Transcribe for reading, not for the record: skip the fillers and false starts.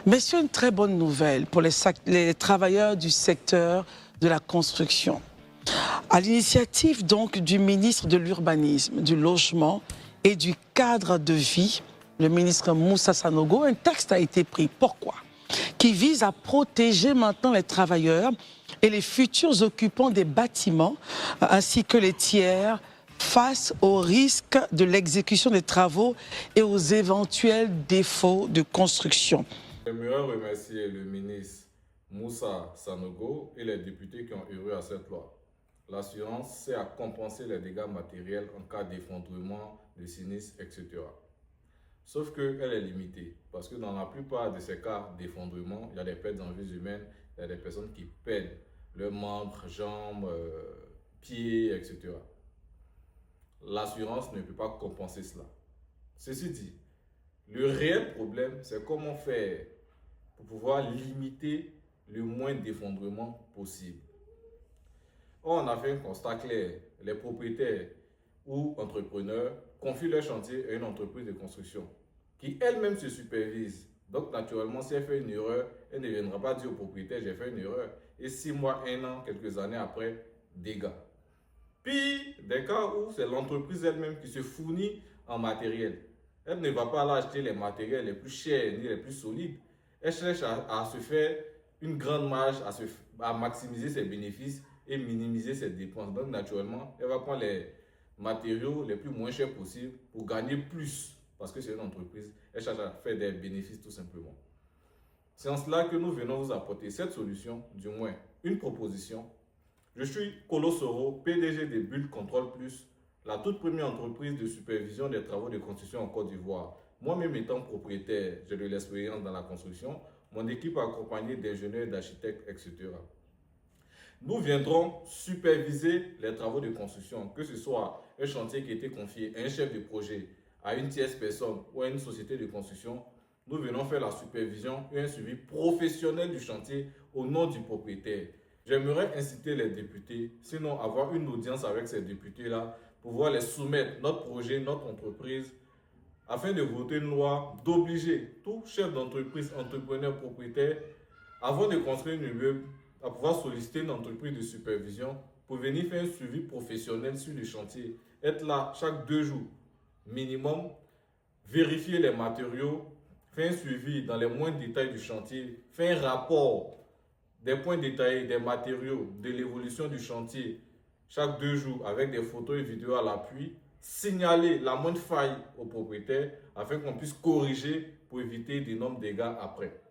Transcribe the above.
Mais c'est une très bonne nouvelle pour les travailleurs du secteur de la construction. À l'initiative donc du ministre de l'Urbanisme, du Logement et du Cadre de vie, le ministre Moussa Sanogo, un texte a été pris. Pourquoi? Qui vise à protéger maintenant les travailleurs et les futurs occupants des bâtiments, ainsi que les tiers, face au risque de l'exécution des travaux et aux éventuels défauts de construction. J'aimerais remercier le ministre Moussa Sanogo et les députés qui ont œuvré à cette loi. L'assurance sert à compenser les dégâts matériels en cas d'effondrement, de sinistre, etc. Sauf qu'elle est limitée, parce que dans la plupart de ces cas d'effondrement, il y a des pertes en vies humaines, il y a des personnes qui perdent leurs membres, jambes, pieds, etc. L'assurance ne peut pas compenser cela. Ceci dit, le réel problème, c'est comment faire pour pouvoir limiter le moins d'effondrement possible. Or, on a fait un constat clair. Les propriétaires ou entrepreneurs confient leur chantier à une entreprise de construction qui elle-même se supervise. Donc, naturellement, si elle fait une erreur, elle ne viendra pas dire au propriétaire, j'ai fait une erreur. Et 6 mois, 1 an, quelques années après, dégâts. Puis, des cas où c'est l'entreprise elle-même qui se fournit en matériel. Elle ne va pas là acheter les matériels les plus chers ni les plus solides. Elle cherche à se faire une grande marge, à maximiser ses bénéfices et minimiser ses dépenses. Donc, naturellement, elle va prendre les matériaux les plus moins chers possibles pour gagner plus. Parce que c'est une entreprise, elle cherche à faire des bénéfices tout simplement. C'est en cela que nous venons vous apporter cette solution, du moins une proposition. Je suis Kolo Soro, PDG de Bull Control Plus, la toute première entreprise de supervision des travaux de construction en Côte d'Ivoire. Moi-même étant propriétaire, j'ai de l'expérience dans la construction, mon équipe accompagnée d'ingénieurs, d'architectes, etc. Nous viendrons superviser les travaux de construction, que ce soit un chantier qui a été confié à un chef de projet, à une tierce personne ou à une société de construction. Nous venons faire la supervision et un suivi professionnel du chantier au nom du propriétaire. J'aimerais inciter les députés, sinon avoir une audience avec ces députés-là, pour pouvoir les soumettre notre projet, notre entreprise, afin de voter une loi d'obliger tout chef d'entreprise, entrepreneur, propriétaire, avant de construire un immeuble, à pouvoir solliciter une entreprise de supervision pour venir faire un suivi professionnel sur le chantier. Être là chaque 2 jours minimum, vérifier les matériaux, faire un suivi dans les moindres détails du chantier, faire un rapport des points détaillés, des matériaux, de l'évolution du chantier chaque 2 jours avec des photos et vidéos à l'appui, signaler la moindre faille au propriétaire afin qu'on puisse corriger pour éviter d'énormes dégâts après.